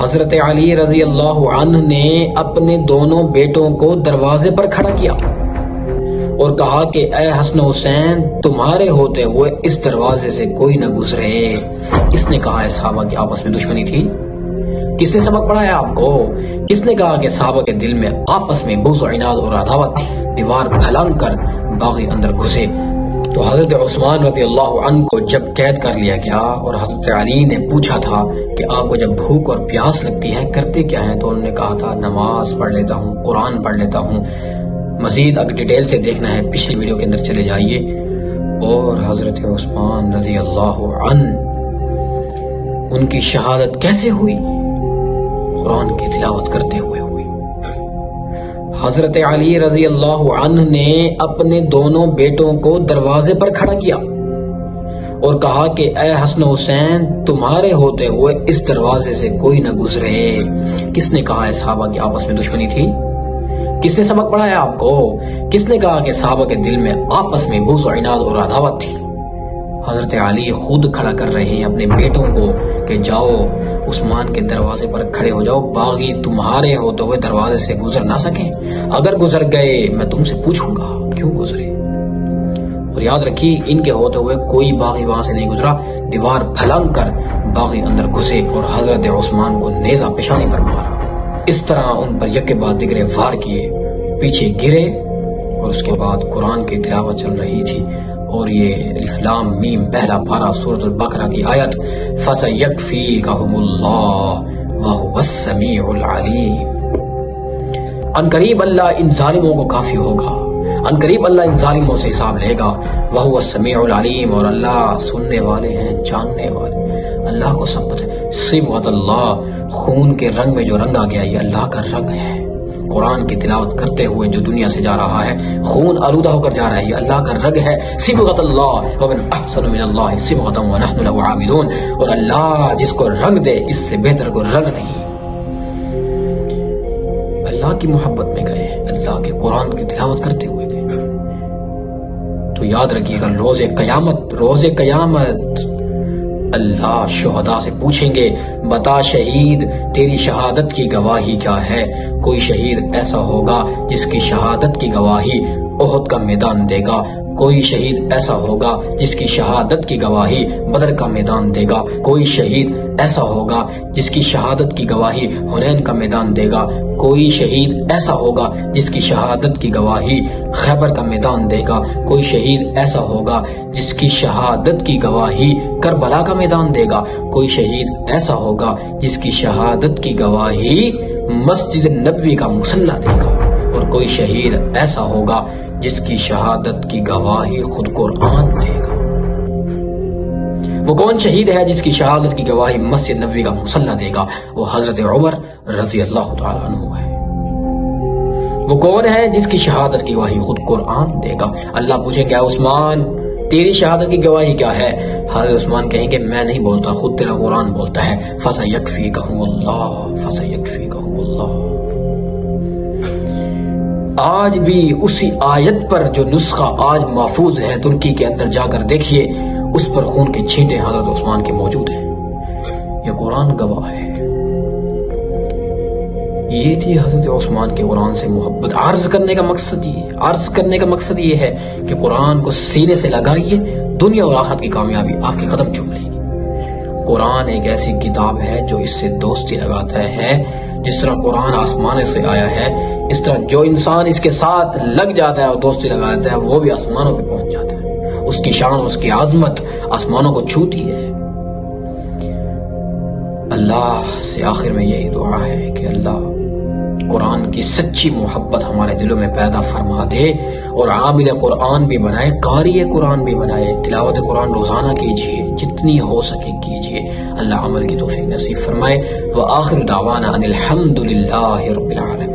حضرت علی رضی اللہ عنہ نے اپنے دونوں بیٹوں کو دروازے پر کھڑا کیا اور کہا کہ اے حسن و حسین، تمہارے ہوتے ہوئے اس دروازے سے کوئی نہ گزرے۔ کس نے کہا ہے صحابہ کی آپس میں دشمنی تھی؟ کس نے سبق پڑھایا آپ کو؟ کس نے کہا کہ صحابہ کے دل میں آپس میں بغض و عناد اور عداوت تھی؟ دیوار پھلانگ کر باغی اندر گھسے تو حضرت عثمان رضی اللہ عنہ کو جب قید کر لیا گیا اور حضرت علی نے پوچھا تھا کہ آپ کو جب بھوک اور پیاس لگتی ہے کرتے کیا ہیں، تو انہوں نے کہا تھا نماز پڑھ لیتا ہوں، قرآن پڑھ لیتا ہوں۔ مزید اگر ڈیٹیل سے دیکھنا ہے پچھلی ویڈیو کے اندر چلے جائیے۔ اور حضرت عثمان رضی اللہ عنہ ان کی شہادت کیسے ہوئی؟ قرآن کی تلاوت کرتے ہوئے ہوئی۔ حضرت علی رضی اللہ عنہ نے اپنے دونوں بیٹوں کو دروازے پر کھڑا کیا اور کہا کہ اے حسن و حسین، تمہارے ہوتے ہوئے اس دروازے سے کوئی نہ گزرے۔ کس نے کہا ہے صحابہ کی آپس میں دشمنی تھی؟ کس نے سبق پڑھایا آپ کو؟ کس نے کہا کہ صحابہ کے دل میں آپس میں بغض و عناد اور عداوت تھی؟ حضرت علی خود کھڑا کر رہے ہیں اپنے بیٹوں کو کہ جاؤ عثمان کے دروازے پر کھڑے ہو جاؤ، باغی تمہارے ہوتے ہوئے دروازے سے گزر نہ سکیں، اگر گزر گئے میں تم سے پوچھوں گا کیوں گزرے۔ اور یاد رکھیے ان کے ہوتے ہوئے کوئی باغی وہاں سے نہیں گزرا، دیوار پھلانگ کر باغی اندر گھسے اور حضرت عثمان کو نیزہ پیشانی پر مارا۔ اس طرح ان پر یک بعد دیگرے وار کیے، پیچھے گرے اور اس کے بعد قرآن کی تلاوت چل رہی تھی اور یہ الف لام میم پہلا پارہ سورۃ البقرہ کی آیت فَسَيَكْفِيكَهُمُ اللَّهُ وَهُوَ السَّمِيعُ الْعَلِيمُ۔ ان قریب اللہ ان ظالموں کو کافی ہوگا، ان قریب اللہ ان ظالموں سے حساب لے گا۔ وَهُوَ السَّمِيعُ الْعَلِيمُ، اور اللہ سننے والے ہیں، جاننے والے، اللہ کو سب پتہ ہے۔ صبغۃ اللہ، خون کے رنگ میں جو رنگ آ گیا یہ اللہ کا رنگ ہے۔ قرآن کی تلاوت کرتے ہوئے جو دنیا سے جا رہا ہے خون آلودہ ہو کر جا رہا ہے، یہ اللہ کا رنگ ہے۔ صبغۃ اللہ ومن احسن من اللہ صبغۃ ونحن له عابدون، اور اللہ جس کو رنگ دے اس سے بہتر کوئی رنگ نہیں۔ اللہ کی محبت میں گئے، اللہ کے قرآن کی تلاوت کرتے ہوئے گئے۔ تو یاد رکھیے گا روز قیامت اللہ شہداء سے پوچھیں گے بتا شہید تیری شہادت کی گواہی کیا ہے؟ کوئی شہید ایسا ہوگا جس کی شہادت کی گواہی احد کا میدان دے گا، کوئی شہید ایسا ہوگا جس کی شہادت کی گواہی بدر کا میدان دے گا، کوئی شہید ایسا ہوگا جس کی شہادت کی گواہی حنین کا میدان دے گا، کوئی شہید ایسا ہوگا جس کی شہادت کی گواہی خیبر کا میدان دے گا، کوئی شہید ایسا ہوگا جس کی شہادت کی گواہی کربلا کا میدان دے گا، کوئی شہید ایسا ہوگا جس کی شہادت کی گواہی مسجد نبوی کا مصلی دے گا، اور کوئی شہید ایسا ہوگا جس کی شہادت کی گواہی خود قرآن دے گا۔ وہ کون شہید ہے جس کی شہادت کی گواہی مسجد نبوی کا مصلی دے گا؟ وہ حضرت عمر رضی اللہ تعالیٰ عنہ ہے۔ وہ کون ہے جس کی شہادت کی گواہی خود قرآن دے گا؟ اللہ پوچھے کیا عثمان تیری شہادت کی گواہی کیا ہے؟ حضرت عثمان کہیں کہ میں نہیں بولتا، خود تیرا قرآن بولتا ہے۔ فَسَيَكْفِيكَهُمُ اللَّهُ فَسَيَكْفِيكَهُمُ اللَّهُ۔ آج بھی اسی آیت پر جو نسخہ آج محفوظ ہے ترکی کے اندر جا کر دیکھیے، اس پر خون کے چھینٹے حضرت عثمان کے موجود ہیں۔ یہ قرآن گواہ ہے۔ یہ تھی حضرت عثمان کے قرآن سے محبت۔ عرض کرنے کا مقصد یہ ہے کہ قرآن کو سینے سے لگائیے، دنیا اور آخرت کی کامیابی آپ کے قدم چوم لے گی۔ قرآن ایک ایسی کتاب ہے جو اس سے دوستی لگاتا ہے۔ جس طرح قرآن آسمان سے آیا ہے، اس طرح جو انسان اس کے ساتھ لگ جاتا ہے اور دوستی لگاتا ہے وہ بھی آسمانوں پہ پہنچ جاتا ہے۔ اس کی شان، اس کی عظمت آسمانوں کو چھوتی ہے۔ اللہ سے آخر میں یہی دعا ہے کہ اللہ قرآن کی سچی محبت ہمارے دلوں میں پیدا فرما دے اور عامل قرآن بھی بنائے، قاری قرآن بھی بنائے۔ تلاوت قرآن روزانہ کیجیے، جتنی ہو سکے کیجیے۔ اللہ عمل کی توفیق نصیب فرمائے۔ وآخر دعوانا ان الحمد للہ رب العالمین۔